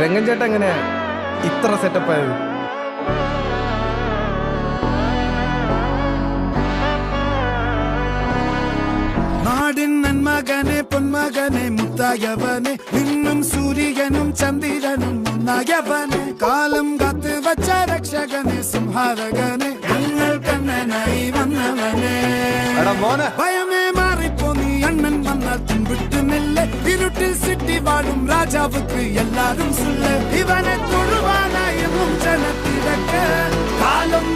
രംഗൻ ചേട്ടൻ എങ്ങനെയാ ഇത്ര സെറ്റപ്പ് ആയത്? നാടിൻ നന്മകനെ പൊന്മകനെ മുത്തായവനെ നിന്നും സൂര്യനും ചന്ദ്രനും ഒന്നായവനെ കാലം കാത്ത് വച്ച രക്ഷകനെ സംഹാരകനെ ഞങ്ങൾ കണ്ണനായി വന്നവനെ ഭയമേ മാറിപ്പോ നീ അണ്ണൻ വന്നാൽ തുമ്പിട്ടുന്നില്ല ഇരുട്ടിൽ സിറ്റി വാഴും രാജാവുക്ക് എല്ലാരും സുല്ല ഇവനെ തൊഴുവാനായും ജനത്തിരക്ക് കാലം